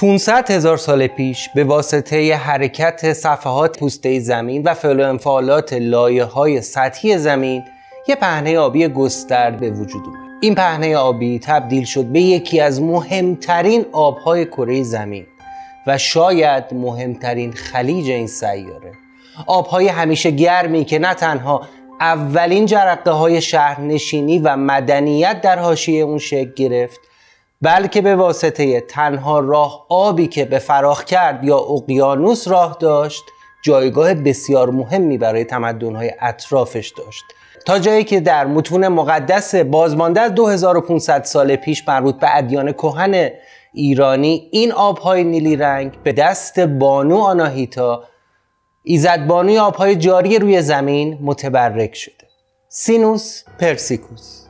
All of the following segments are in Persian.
500,000 سال پیش به واسطه حرکت صفحات پوسته زمین و فعل و انفعالات لایه‌های سطحی زمین یه پهنه آبی گسترده به وجود اومد. این پهنه آبی تبدیل شد به یکی از مهمترین آبهای کره زمین و شاید مهمترین خلیج این سیاره. آبهای همیشه گرمی که نه تنها اولین جرقه های شهرنشینی و مدنیت در حاشیه اون شکل گرفت، بلکه به واسطه تنها راه آبی که به فراخ کرد یا اقیانوس راه داشت، جایگاه بسیار مهمی برای تمدن‌های اطرافش داشت، تا جایی که در متون مقدس بازمانده از 2500 سال پیش مربوط به ادیان کهن ایرانی این آب‌های نیلی رنگ به دست بانو آناهیتا، ایزدبانوی آب‌های جاری روی زمین، متبرک شده. سینوس پرسیکوس،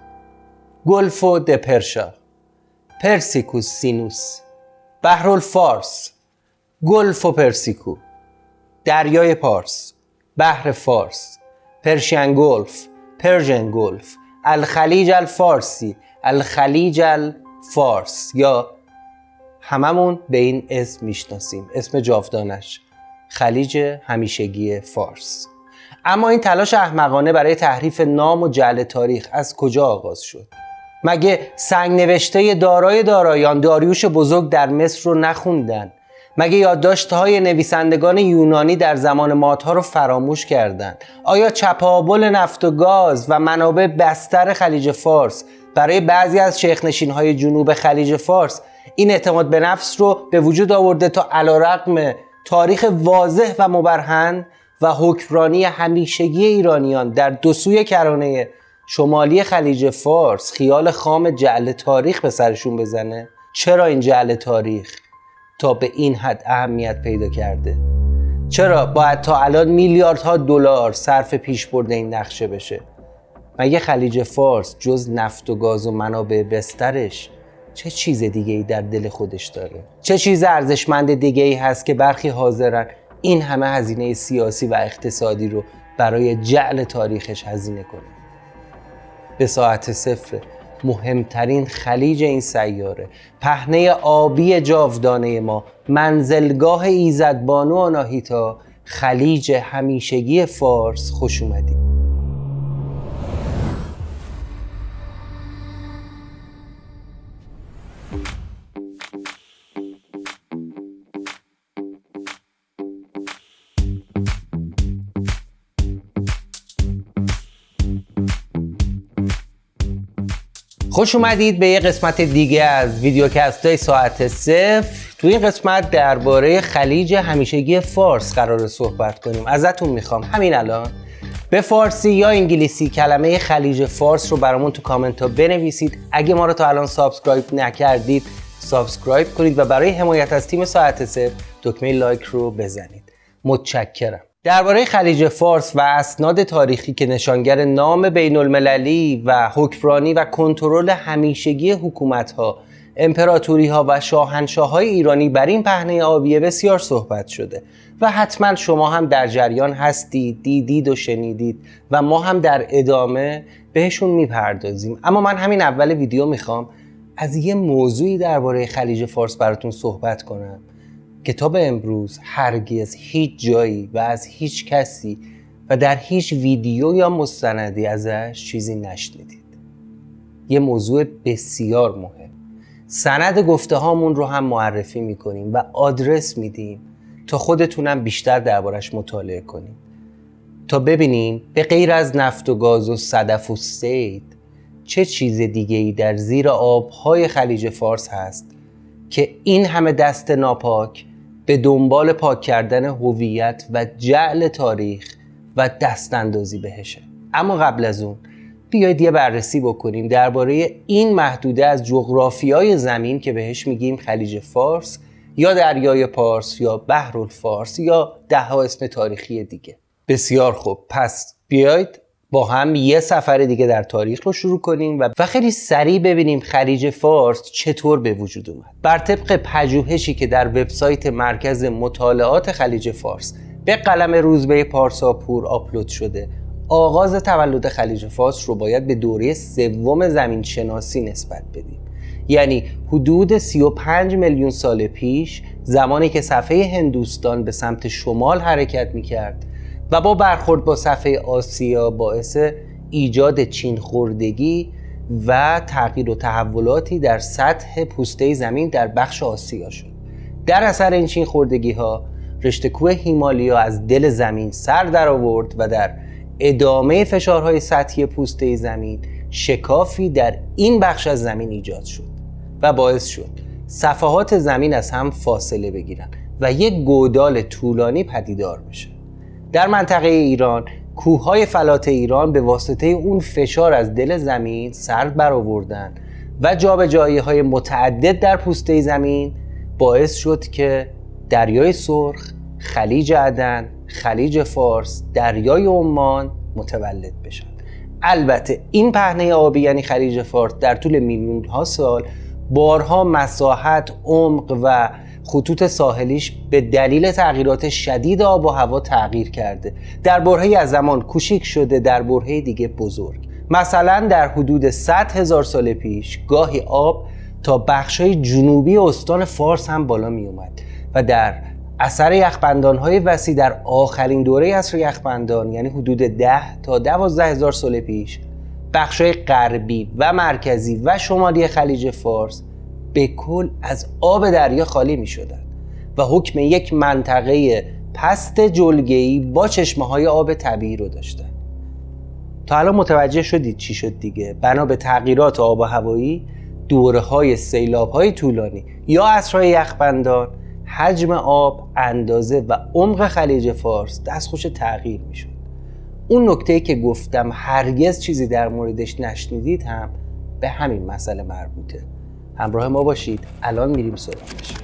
گلفو د پرشا، پرسیکوس سینوس، بحرالفارس، گلفو پرسیکو، دریای پارس، بحر فارس، پرشین گلف، پرژن گلف، الخلیج الفارسی، الخلیج الفارس، یا هممون به این اسم میشناسیم، اسم جاودانش خلیج همیشگی فارس. اما این تلاش احمقانه برای تحریف نام و جعل تاریخ از کجا آغاز شد؟ مگه سنگ نوشته دارای دارایان داریوش بزرگ در مصر رو نخوندن؟ مگه یادداشت‌های نویسندگان یونانی در زمان مادها رو فراموش کردند؟ آیا چپاول نفت و گاز و منابع بستر خلیج فارس برای بعضی از شیخ‌نشین‌های جنوب خلیج فارس این اعتماد به نفس رو به وجود آورده تا علیرغم تاریخ واضح و مبرهن و حکمرانی همیشگی ایرانیان در دو سوی کرانه شمالی خلیج فارس خیال خام جعل تاریخ به سرشون بزنه؟ چرا این جعل تاریخ تا به این حد اهمیت پیدا کرده؟ چرا باید تا الان میلیاردها دلار صرف پیشبرد این نقشه بشه؟ مگه خلیج فارس جز نفت و گاز و منابع بسترش چه چیز دیگه ای در دل خودش داره؟ چه چیز ارزشمند دیگه ای هست که برخی حاضرن این همه هزینه سیاسی و اقتصادی رو برای جعل تاریخش هزینه کنه؟ به ساعت صفر مهمترین خلیج این سیاره، پهنه آبی جاودانه ما، منزلگاه ایزدبانو آناهیتا، خلیج همیشگی فارس، خوش اومدید. خوش اومدید به یه قسمت دیگه از ویدیوکست‌های ساعت صفر. تو این قسمت درباره خلیج همیشگی فارس قراره صحبت کنیم. ازتون میخوام همین الان به فارسی یا انگلیسی کلمه خلیج فارس رو برامون تو کامنت ها بنویسید. اگه ما رو تا الان سابسکرایب نکردید سابسکرایب کنید و برای حمایت از تیم ساعت صفر دکمه لایک رو بزنید. متشکرم. درباره خلیج فارس و اسناد تاریخی که نشانگر نام بین المللی و حکمرانی و کنترل همیشگی حکومت‌ها، امپراتوری‌ها و شاهنشاه‌های ایرانی بر این پهنه آبیه بسیار صحبت شده و حتما شما هم در جریان هستید، دیدید و شنیدید و ما هم در ادامه بهشون میپردازیم. اما من همین اول ویدیو میخوام از یه موضوعی درباره خلیج فارس براتون صحبت کنم که تا به امروز هرگز هیچ جایی و از هیچ کسی و در هیچ ویدیو یا مستندی ازش چیزی نشنیدید. یه موضوع بسیار مهم. سند گفته هامون رو هم معرفی میکنیم و آدرس میدیم تا خودتونم بیشتر دربارش مطالعه کنید، تا ببینیم به غیر از نفت و گاز و صدف و صید چه چیز دیگه‌ای در زیر آبهای خلیج فارس هست که این همه دست ناپاک به دنبال پاک کردن هویت و جعل تاریخ و دست اندازی بهشه. اما قبل از اون بیایید یه بررسی بکنیم درباره این محدوده از جغرافیای زمین که بهش میگیم خلیج فارس یا دریای پارس یا بحرالفارس یا ده‌ها اسم تاریخی دیگه. بسیار خوب، پس بیایید با هم یه سفر دیگه در تاریخ رو شروع کنیم و خیلی سریع ببینیم خلیج فارس چطور به وجود اومد. بر طبق پژوهشی که در وبسایت مرکز مطالعات خلیج فارس به قلم روزبه پارساپور آپلود شده، آغاز تولد خلیج فارس رو باید به دوره سوم زمین شناسی نسبت بدیم، یعنی حدود 35 میلیون سال پیش، زمانی که صفحه هندوستان به سمت شمال حرکت میکرد و با برخورد با صفحه آسیا باعث ایجاد چین خوردگی و تغییر و تحولاتی در سطح پوسته زمین در بخش آسیا شد. در اثر این چین خوردگی ها رشته کوه هیمالیا از دل زمین سر در آورد و در ادامه فشارهای سطحی پوسته زمین شکافی در این بخش از زمین ایجاد شد و باعث شد صفحات زمین از هم فاصله بگیرن و یک گودال طولانی پدیدار بشه. در منطقه ایران کوههای فلات ایران به واسطه اون فشار از دل زمین سر برآوردن و جابجایی‌های متعدد در پوسته زمین باعث شد که دریای سرخ، خلیج عدن، خلیج فارس، دریای عمان متولد بشن. البته این پهنه آبی یعنی خلیج فارس در طول میلیون‌ها سال بارها مساحت، عمق و خطوط ساحلیش به دلیل تغییرات شدید آب و هوا تغییر کرده. در برهه‌ای از زمان کوچیک شده، در برهه دیگه بزرگ. مثلا در حدود 100,000 سال پیش گاهی آب تا بخش‌های جنوبی استان فارس هم بالا می اومد و در اثر یخبندان‌های وسیع در آخرین دوره عصر یخبندان یعنی حدود 10 تا 12,000 سال پیش بخش‌های غربی و مرکزی و شمالی خلیج فارس به کل از آب دریا خالی می‌شدند و حکم یک منطقه پست جلگه‌ای با چشمه‌های آب طبیعی رو داشتند. تا الان متوجه شدید چی شد دیگه؟ بنا به تغییرات آب و هوایی، دوره‌های سیلاب‌های طولانی یا عصرهای یخبندان، حجم آب، اندازه و عمق خلیج فارس دستخوش تغییر می‌شد. اون نکته‌ای که گفتم هرگز چیزی در موردش نشنیدید هم به همین مسئله مربوطه. همراه ما باشید، الان میریم سراغش.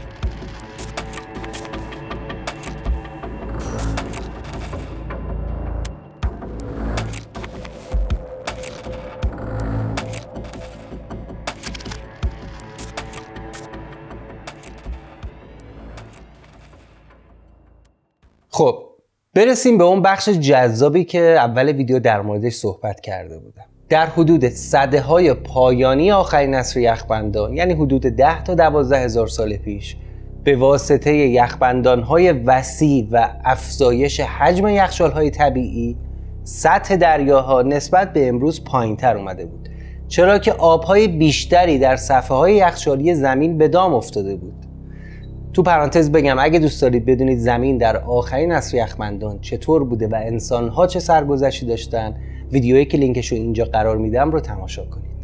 خب برسیم به اون بخش جذابی که اول ویدیو در موردش صحبت کرده بودم. در حدود سده‌های پایانی آخرین عصر یخبندان یعنی حدود 10 تا 12,000 سال پیش به واسطه یخبندان‌های وسیع و افزایش حجم یخچال‌های طبیعی سطح دریاها نسبت به امروز پایین‌تر اومده بود، چرا که آب‌های بیشتری در صفحه‌های یخچالی زمین به دام افتاده بود. تو پرانتز بگم اگه دوست دارید بدونید زمین در آخرین عصر یخبندان چطور بوده و انسان‌ها چه سرگذشتی داشتن، ویدیویی که لینکش رو اینجا قرار میدم رو تماشا کنید.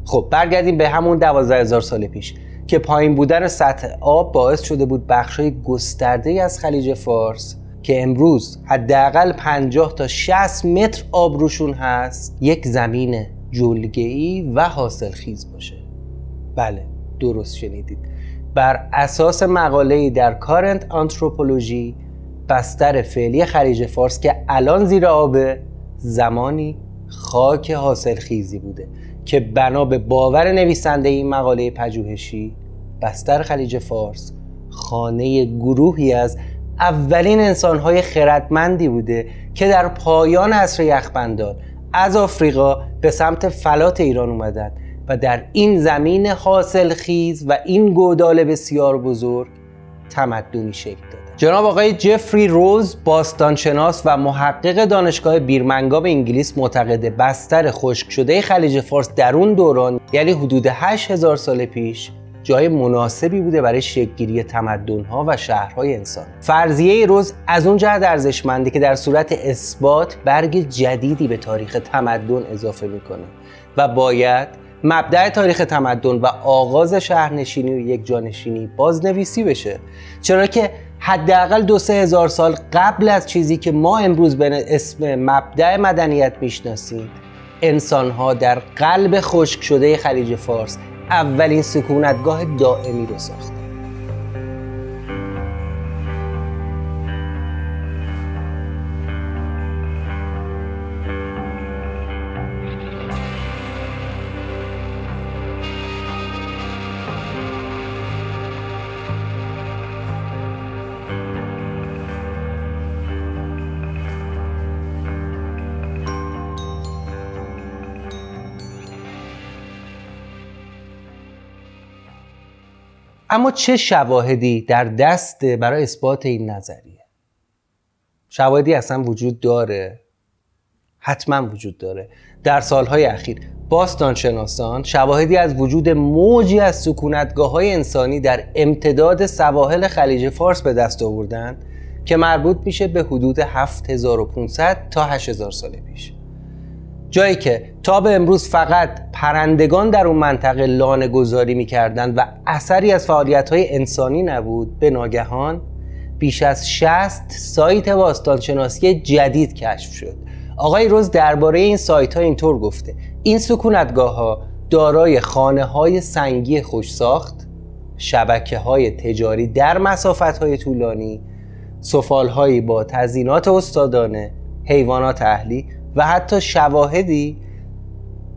خب برگردیم به همون 12,000 سال پیش که پایین بودن سطح آب باعث شده بود بخشای گسترده‌ای از خلیج فارس که امروز حداقل 50 تا 60 متر آب روشون هست یک زمین جلگه‌ای و حاصلخیز باشه. بله درست شنیدید. بر اساس مقاله‌ای در کارنت آنتروپولوژی، بستر فعلی خلیج فارس که الان زیر آبه زمانی خاک حاصلخیزی بوده که بنا به باور نویسنده این مقاله پژوهشی بستر خلیج فارس خانه گروهی از اولین انسان‌های خردمندی بوده که در پایان عصر یخبندان از آفریقا به سمت فلات ایران اومدن و در این زمین حاصلخیز و این گودال بسیار بزرگ تمدنی شکل دادن. جناب آقای جفری روز، باستانشناس و محقق دانشگاه بیرمنگام انگلیس، معتقد بستر خشک شده خلیج فارس در اون دوران یعنی حدود 8,000 سال پیش جای مناسبی بوده برای شکل‌گیری تمدن‌ها و شهرهای انسان. فرضیه روز از اون جهت ارزشمنده که در صورت اثبات برگ جدیدی به تاریخ تمدن اضافه میکنه و باید مبدأ تاریخ تمدن و آغاز شهرنشینی و یک جانشینی بازنویسی بشه، چرا که حداقل 2-3 هزار سال قبل از چیزی که ما امروز به اسم مبدأ مدنیت میشناسیم، انسان‌ها در قلب خشک شده خلیج فارس اولین سکونتگاه دائمی رو ساختن. اما چه شواهدی در دست برای اثبات این نظریه؟ شواهدی اصلا وجود داره؟ حتما وجود داره. در سالهای اخیر باستانشناسان شواهدی از وجود موجی از سکونتگاه‌های انسانی در امتداد سواحل خلیج فارس به دست آوردن که مربوط میشه به حدود 7500 تا 8000 سال پیش. جایی که تا به امروز فقط پرندگان در اون منطقه لانه گذاری میکردن و اثری از فعالیت‌های انسانی نبود، به ناگهان بیش از 60 سایت باستانشناسی جدید کشف شد. آقای روز درباره این سایت‌ها اینطور گفته: این سکونتگاه‌ها دارای خانه‌های سنگی خوشساخت، شبکه‌های تجاری در مسافت‌های طولانی، سفال‌هایی با تزیینات استادانه، حیوانات اهلی و حتی شواهدی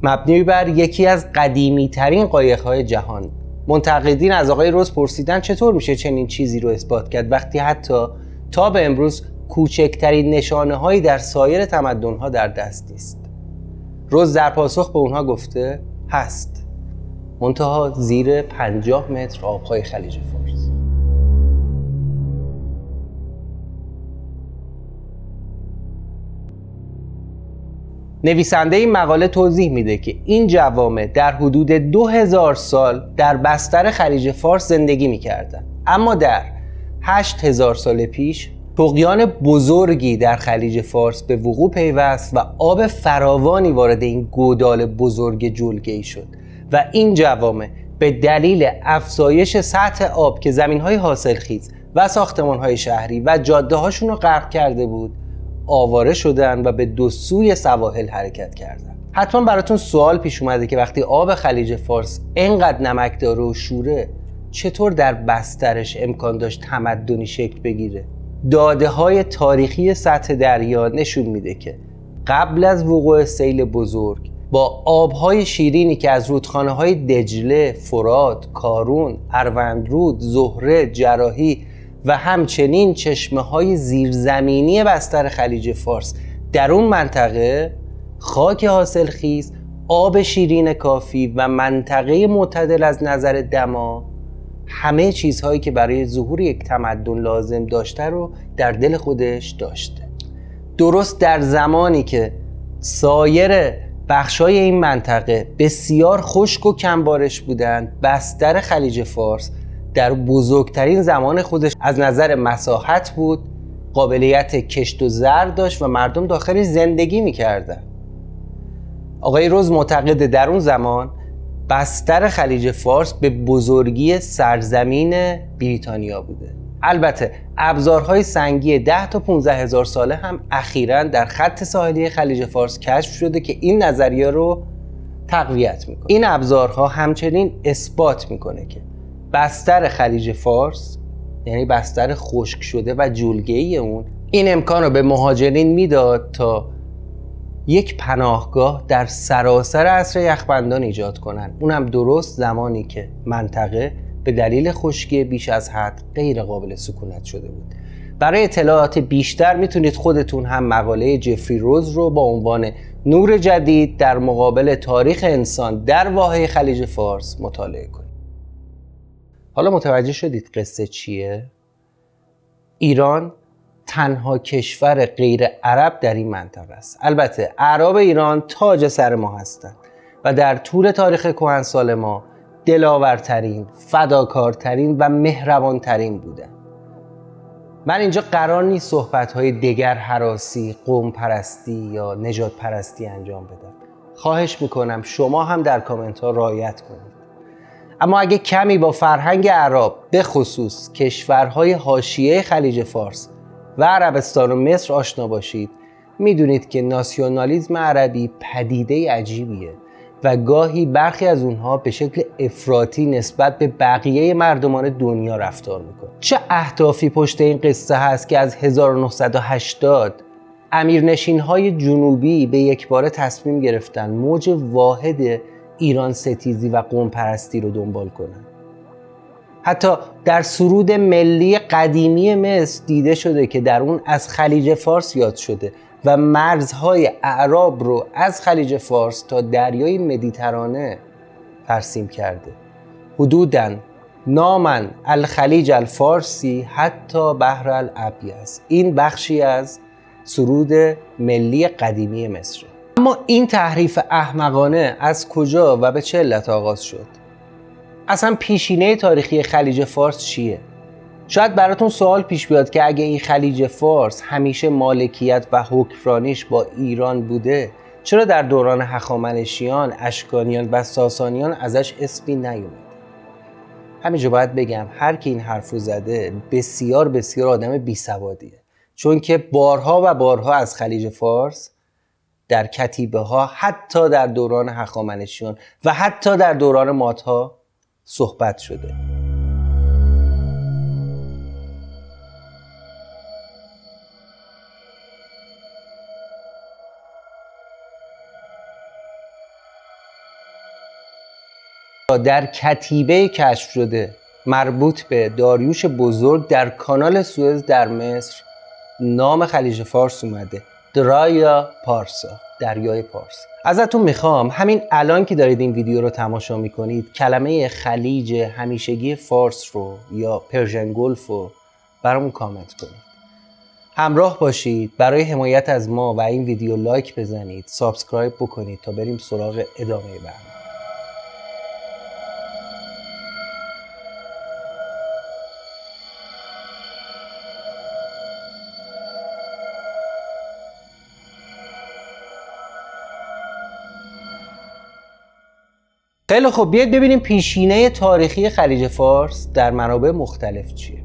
مبنی بر یکی از قدیمی‌ترین قایق‌های جهان. منتقدین از آقای روز پرسیدن چطور میشه چنین چیزی رو اثبات کرد وقتی حتی تا به امروز کوچکترین نشانه‌هایی در سایر تمدن‌ها در دست نیست. روز در پاسخ به اونها گفته هست، منتها زیر 50 متر آب‌های خلیج فارس. نویسنده این مقاله توضیح میده که این جوامع در حدود 2000 سال در بستر خلیج فارس زندگی میکردن، اما در 8000 سال پیش طغیان بزرگی در خلیج فارس به وقوع پیوست و آب فراوانی وارد این گودال بزرگ جلگه‌ای شد و این جوامع به دلیل افزایش سطح آب که زمین‌های حاصلخیز و ساختمان‌های شهری و جاده‌هاشون رو غرق کرده بود آواره شدن و به دو سوی سواحل حرکت کردن. حتما براتون سوال پیش اومده که وقتی آب خلیج فارس اینقدر نمکدار و شوره چطور در بسترش امکان داشت تمدنی شکل بگیره؟ داده‌های تاریخی سطح دریا نشون میده که قبل از وقوع سیل بزرگ با آب‌های شیرینی که از رودخانه‌های دجله، فرات، کارون، اروندرود، زهره، جراحی و همچنین چشمه‌های زیرزمینی بستر خلیج فارس در اون منطقه، خاک حاصلخیز، آب شیرین کافی و منطقه معتدل از نظر دما، همه چیزهایی که برای ظهور یک تمدن لازم داشته رو در دل خودش داشته. درست در زمانی که سایر بخشای این منطقه بسیار خشک و کمبارش بودند، بستر خلیج فارس در بزرگترین زمان خودش از نظر مساحت بود، قابلیت کشت و زر داشت و مردم داخلش زندگی میکردن. آقای روز معتقد در اون زمان بستر خلیج فارس به بزرگی سرزمین بریتانیا بوده. البته ابزارهای سنگی 10 تا 15 هزار ساله هم اخیراً در خط ساحلی خلیج فارس کشف شده که این نظریه رو تقویت میکنه. این ابزارها همچنین اثبات میکنه که بستر خلیج فارس، یعنی بستر خشک شده و جلگه‌ای اون، این امکان رو به مهاجرین میداد تا یک پناهگاه در سراسر عصر یخبندان ایجاد کنن، اونم درست زمانی که منطقه به دلیل خشکی بیش از حد غیر قابل سکونت شده بود. برای اطلاعات بیشتر میتونید خودتون هم مقاله جفری روز رو با عنوان نور جدید در مقابل تاریخ انسان در واحه خلیج فارس مطالعه کنید. حالا متوجه شدید قصه چیه؟ ایران تنها کشور غیر عرب در این منطقه است. البته اعراب ایران تاج سر ما هستند و در طول تاریخ کهنسال ما دلاورترین، فداکارترین و مهربانترین بودند. من اینجا قرار نیست صحبت‌های دگر هراسی، قوم پرستی یا نژاد پرستی انجام بدم. خواهش میکنم شما هم در کامنت ها رعایت کنید. اما اگه کمی با فرهنگ اعراب، به خصوص کشورهای حاشیه خلیج فارس و عربستان و مصر آشنا باشید، میدونید که ناسیونالیسم عربی پدیده عجیبیه و گاهی برخی از اونها به شکل افراطی نسبت به بقیه مردمان دنیا رفتار میکنه. چه اهدافی پشت این قصه هست که از 1980 امیرنشین‌های جنوبی به یکباره تصمیم گرفتن موج واحد ایران ستیزی و قوم پرستی رو دنبال کنن. حتی در سرود ملی قدیمی مصر دیده شده که در اون از خلیج فارس یاد شده و مرزهای اعراب رو از خلیج فارس تا دریای مدیترانه ترسیم کرده. حدوداً نامن الخلیج الفارسی حتی بحر الابیض. این بخشی از سرود ملی قدیمی مصر. اما این تحریف احمقانه از کجا و به چه علت آغاز شد؟ اصلا پیشینه تاریخی خلیج فارس چیه؟ شاید براتون سوال پیش بیاد که اگه این خلیج فارس همیشه مالکیت و حکمرانیش با ایران بوده، چرا در دوران هخامنشیان، اشکانیان و ساسانیان ازش اسمی نیومد؟ همینجا باید بگم هر کی این حرفو زده بسیار بسیار آدم بیسوادیه، چون که بارها و بارها از خلیج فارس در کتیبه ها، حتی در دوران هخامنشیان و حتی در دوران مادها صحبت شده. در کتیبه کشف شده مربوط به داریوش بزرگ در کانال سوئز در مصر نام خلیج فارس اومده، درایا پارسا، دریای پارس. ازتون میخوام همین الان که دارید این ویدیو رو تماشا میکنید کلمه خلیج همیشگی فارس رو یا پرژن گلف رو برامون کامنت کنید. همراه باشید. برای حمایت از ما و این ویدیو لایک بزنید، سابسکرایب بکنید تا بریم سراغ ادامه برنامه. خیلی خب، بیاید ببینیم پیشینه تاریخی خلیج فارس در منابع مختلف چیه.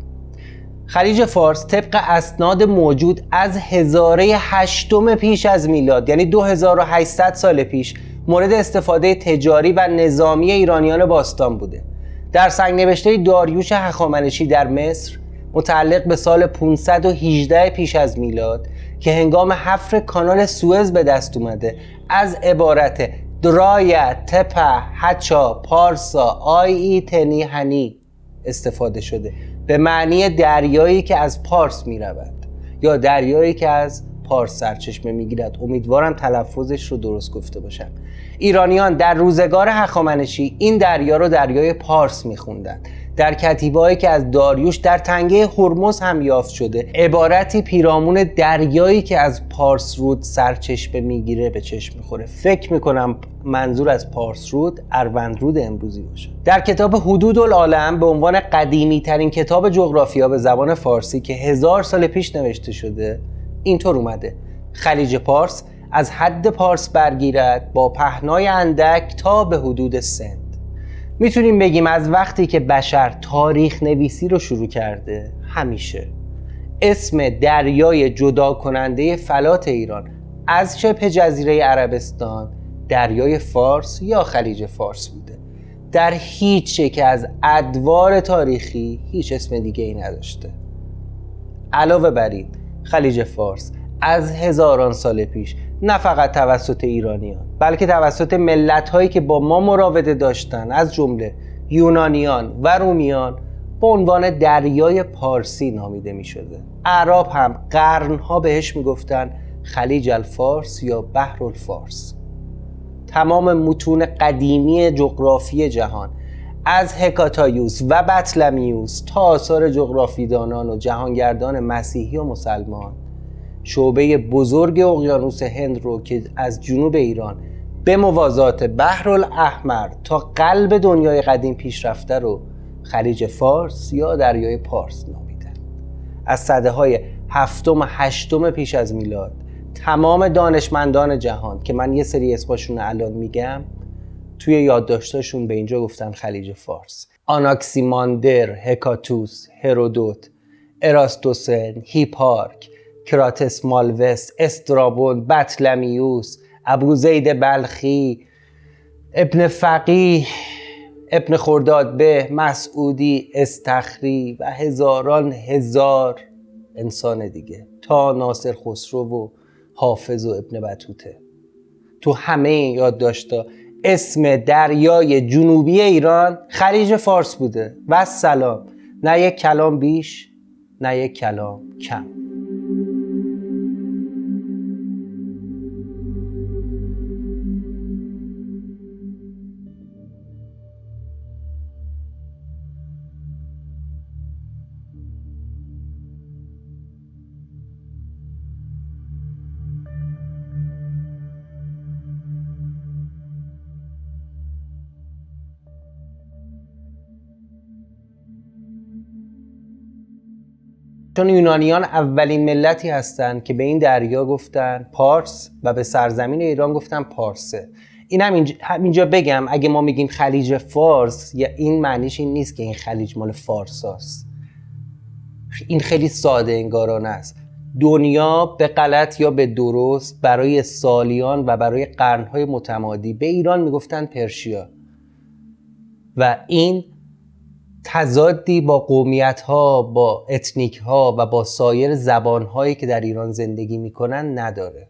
خلیج فارس طبق اسناد موجود از هزاره هشتم پیش از میلاد، یعنی 2800 سال پیش، مورد استفاده تجاری و نظامی ایرانیان باستان بوده. در سنگ نوشته داریوش هخامنشی در مصر متعلق به سال 518 پیش از میلاد که هنگام حفر کانال سوئز به دست اومده، از عبارت درایا تپه هچا پارسا آی تنی هنی استفاده شده، به معنی دریایی که از پارس می رود یا دریایی که از پارس سرچشمه می گیرد. امیدوارم تلفظش رو درست گفته باشم. ایرانیان در روزگار هخامنشی این دریا رو دریای پارس می خوندن. در کتیبه‌ای که از داریوش در تنگه هرمز هم یافت شده، عبارتی پیرامون دریایی که از پارس رود سرچشمه میگیره به چشم میخوره. فکر میکنم منظور از پارس رود اروند رود امروزی باشه. در کتاب حدود العالم به عنوان قدیمی ترین کتاب جغرافیا به زبان فارسی که 1000 سال پیش نوشته شده اینطور اومده: خلیج پارس از حد پارس برگیرد با پهنای اندک تا به حدود سند. میتونیم بگیم از وقتی که بشر تاریخ نویسی رو شروع کرده، همیشه اسم دریای جدا کننده فلات ایران از شبه جزیره عربستان دریای فارس یا خلیج فارس بوده. در هیچ یک از ادوار تاریخی هیچ اسم دیگه ای نداشته. علاوه بر این، خلیج فارس از هزاران سال پیش نه فقط توسط ایرانیان بلکه توسط ملت‌هایی که با ما مراوده داشتن، از جمله یونانیان و رومیان، به عنوان دریای پارسی نامیده می‌شده. اعراب هم قرن‌ها بهش میگفتن خلیج الفارس یا بحر الفارس. تمام متون قدیمی جغرافی جهان، از هکاتایوس و بطلمیوس تا آثار جغرافیدانان و جهانگردان مسیحی و مسلمان، شعبه بزرگ اقیانوس هند رو که از جنوب ایران به موازات بحر الاحمر تا قلب دنیای قدیم پیش رفته رو خلیج فارس یا دریای پارس نامیدن. از سده‌های هفتم و هشتم پیش از میلاد تمام دانشمندان جهان که من یه سری اسمشون الان میگم توی یادداشتاشون به اینجا گفتن خلیج فارس. آناکسیماندر، هکاتوس، هرودوت، اراستوسن، هیپارک، کراتس مالوس، استرابون، بطلمیوس، ابوزید بلخی، ابن فقیه، ابن خرداد به، مسعودی، استخری و هزاران هزار انسان دیگه تا ناصر خسرو و حافظ و ابن بطوطه. تو همه این یادداشت‌ها اسم دریای جنوبی ایران خلیج فارس بوده. و سلام. نه یک کلام بیش نه یک کلام کم. چون یونانیان اولین ملتی هستند که به این دریا گفتن پارس و به سرزمین ایران گفتن پارسه. این همینجا بگم اگه ما میگیم خلیج فارس، یا این معنیش این نیست که این خلیج مال فارس هست. این خیلی ساده انگارانه است. دنیا به غلط یا به درست برای سالیان و برای قرنهای متمادی به ایران میگفتن پرشیا و این تضادی با قومیت‌ها، با اتنیک‌ها و با سایر زبان‌هایی که در ایران زندگی میکنن نداره.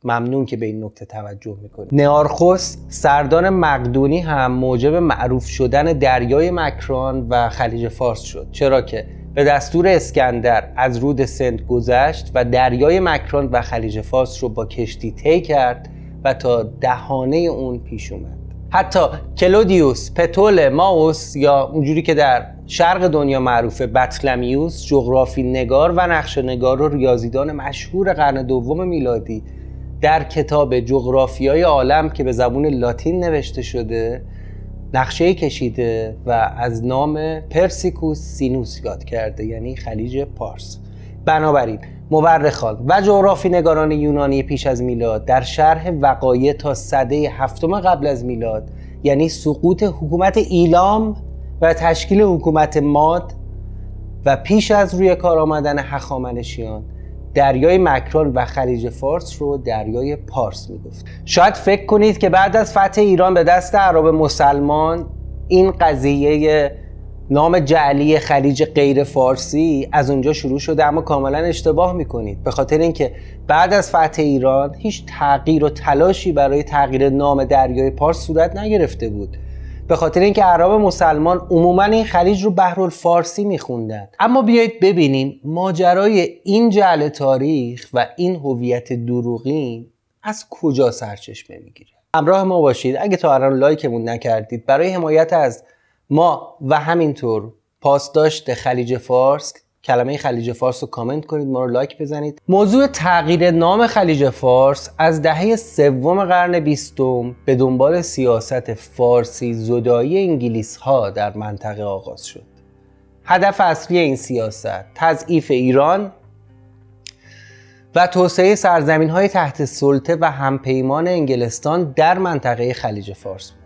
ممنون که به این نکته توجه میکنید. نئارخوس سردار مقدونی هم موجب معروف شدن دریای مکران و خلیج فارس شد، چرا که به دستور اسکندر از رود سند گذشت و دریای مکران و خلیج فارس رو با کشتی طی کرد و تا دهانه اون پیش اومد. حتی کلودیوس پتولمائوس یا اونجوری که در شرق دنیا معروفه بطلمیوس، جغرافی نگار و نقشه نگار و ریاضیدان مشهور قرن دوم میلادی، در کتاب جغرافیای عالم که به زبان لاتین نوشته شده نقشه کشیده و از نام پرسیکوس سینوس یاد کرده، یعنی خلیج پارس. بنابراین مورخان و جغرافی نگاران یونانی پیش از میلاد در شرح وقایع تا سده هفتم قبل از میلاد، یعنی سقوط حکومت ایلام و تشکیل حکومت ماد و پیش از روی کار آمدن هخامنشیان، دریای مکران و خلیج فارس رو دریای پارس میگفت. شاید فکر کنید که بعد از فتح ایران به دست عرب مسلمان این قضیه نام جعلی خلیج غیر فارسی از اونجا شروع شده، اما کاملا اشتباه میکنید. به خاطر اینکه بعد از فتح ایران هیچ تغییر و تلاشی برای تغییر نام دریای پارس صورت نگرفته بود، به خاطر اینکه عرب مسلمان عموما این خلیج رو بحرالفارسی میخوندن. اما بیایید ببینیم ماجرای این جعل تاریخ و این هویت دروغین از کجا سرچشمه میگیره. همراه ما باشید. اگه تا الان لایکمون نکردید، برای حمایت از ما و همینطور پاسداشت خلیج فارس، کلمه خلیج فارس رو کامنت کنید، ما رو لایک بزنید. موضوع تغییر نام خلیج فارس از دهه سوم قرن بیستم به دنبال سیاست فارسی زدایی انگلیس ها در منطقه آغاز شد. هدف اصلی این سیاست تضعیف ایران و توسعه سرزمین های تحت سلطه و همپیمان انگلستان در منطقه خلیج فارس بود،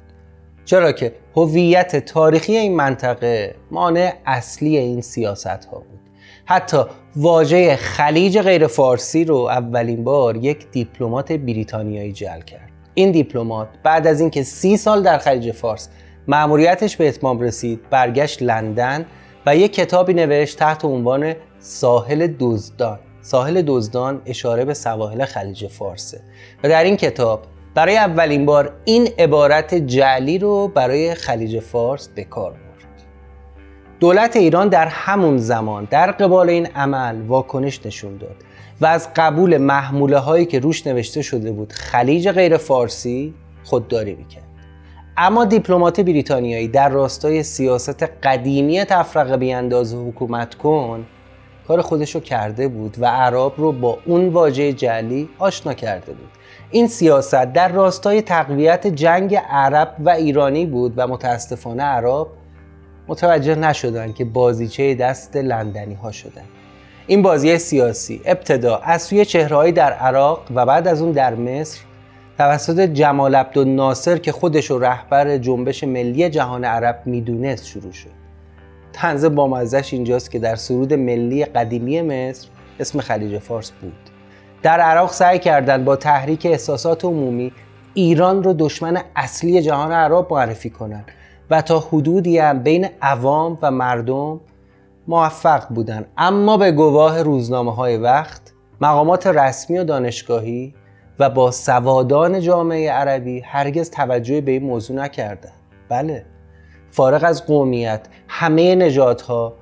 چرا که هویت تاریخی این منطقه مانع اصلی این سیاست ها بود. حتی واژه خلیج غیر فارسی رو اولین بار یک دیپلمات بریتانیایی جعل کرد. این دیپلمات بعد از اینکه 30 سال در خلیج فارس مأموریتش به اتمام رسید، برگشت لندن و یک کتابی نوشت تحت عنوان ساحل دزدان. ساحل دزدان اشاره به سواحل خلیج فارسه و در این کتاب برای اولین بار این عبارت جعلی رو برای خلیج فارس به کار برد. دولت ایران در همون زمان در قبال این عمل واکنش نشون داد و از قبول محموله هایی که روش نوشته شده بود خلیج غیر فارسی خودداری میکرد. اما دیپلمات بریتانیایی در راستای سیاست قدیمی تفرقه بیانداز و حکومت کن کار خودشو کرده بود و عرب رو با اون واژه جعلی آشنا کرده بود. این سیاست در راستای تقویت جنگ عرب و ایرانی بود و متاسفانه عرب متوجه نشدن که بازیچه دست لندنی ها شدن. این بازی سیاسی ابتدا از سوی چهره‌هایی در عراق و بعد از اون در مصر توسط جمال عبدالناصر که خودش رو رهبر جنبش ملی جهان عرب میدونست شروع شد. طنز بامزه‌اش اینجاست که در سرود ملی قدیمی مصر اسم خلیج فارس بود. در عراق سعی کردند با تحریک احساسات عمومی ایران رو دشمن اصلی جهان عرب معرفی کنند و تا حدودی هم بین عوام و مردم موفق بودند. اما به گواه روزنامه‌های وقت، مقامات رسمی و دانشگاهی و با سوادان جامعه عربی هرگز توجه به این موضوع نکردند. بله، فارغ از قومیت همه نژادها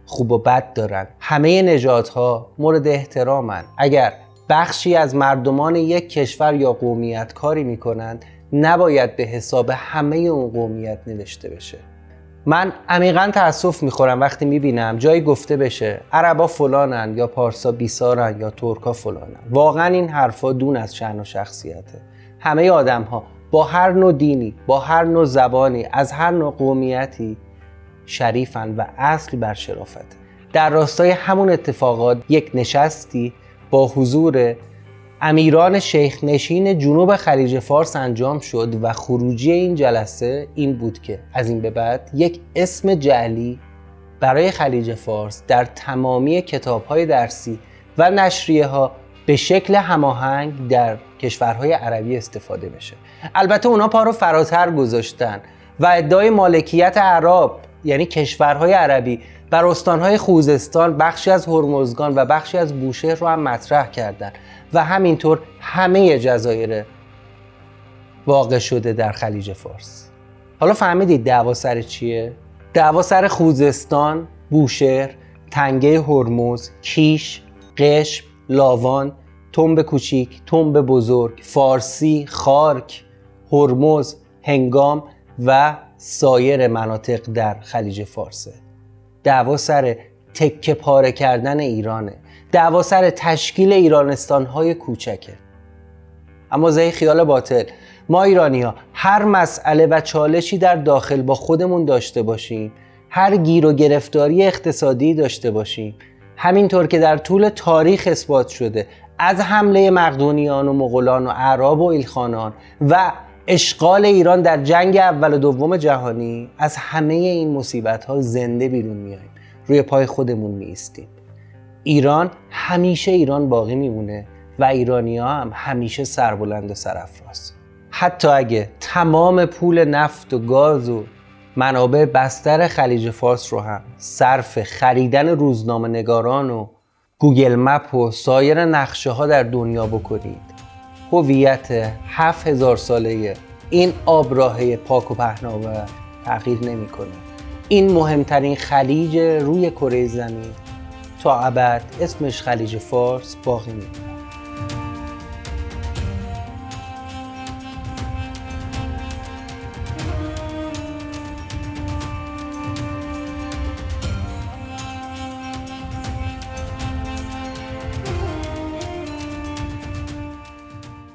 خوب و بد دارن، همه نژادها مورد احترامن. اگر بخشی از مردمان یک کشور یا قومیت کاری میکنند، نباید به حساب همه اون قومیت نوشته بشه. من عمیقاً تأسف میخورم وقتی میبینم جایی گفته بشه عربا فلانن یا پارسا بیسارن یا ترکا فلانن. واقعاً این حرفا دون از شأن و شخصیته. همه آدم‌ها با هر نوع دینی، با هر نوع زبانی، از هر نوع قومیتی شریفن و اصل بر شرافته. در راستای همون اتفاقات یک نشستی با حضور امیران شیخ نشین جنوب خلیج فارس انجام شد و خروجی این جلسه این بود که از این به بعد یک اسم جعلی برای خلیج فارس در تمامی کتاب‌های درسی و نشریه‌ها به شکل هماهنگ در کشورهای عربی استفاده بشه. البته اونا پا رو فراتر گذاشتن و ادعای مالکیت عرب یعنی کشورهای عربی بر استانهای خوزستان، بخشی از هرمزگان و بخشی از بوشهر رو هم مطرح کردند و همینطور همه جزایر واقع شده در خلیج فارس. حالا فهمیدید دعوا سر چیه؟ دعوا سر خوزستان، بوشهر، تنگه هرمز، کیش، قشم، لاوان، تنب کوچیک، تنب بزرگ، فارسی، خارک، هرمز، هنگام و سایر مناطق در خلیج فارسه. دعوا سر تکه پاره کردن ایرانه. دعوا سر تشکیل ایرانستان‌های کوچکه. اما زی خیال باطل، ما ایرانی‌ها هر مسئله و چالشی در داخل با خودمون داشته باشیم، هر گیر و گرفتاری اقتصادی داشته باشیم، همینطور که در طول تاریخ اثبات شده از حمله مقدونیان و مغولان و اعراب و ایلخانان و اشغال ایران در جنگ اول و دوم جهانی، از همه این مصیبت‌ها زنده بیرون میاییم، روی پای خودمون میایستیم. ایران همیشه ایران باقی میمونه و ایرانی‌ها هم همیشه سربلند و سرافراز. حتی اگه تمام پول نفت و گاز و منابع بستر خلیج فارس رو هم صرف خریدن روزنامه نگاران و گوگل مپ و سایر نقشه ها در دنیا بکنید، هویت 7000 ساله این آبراهه پاک و پهناور تغییر نمی‌کنه. این مهمترین خلیج روی کره زمین تا ابد اسمش خلیج فارس باقی میمونه.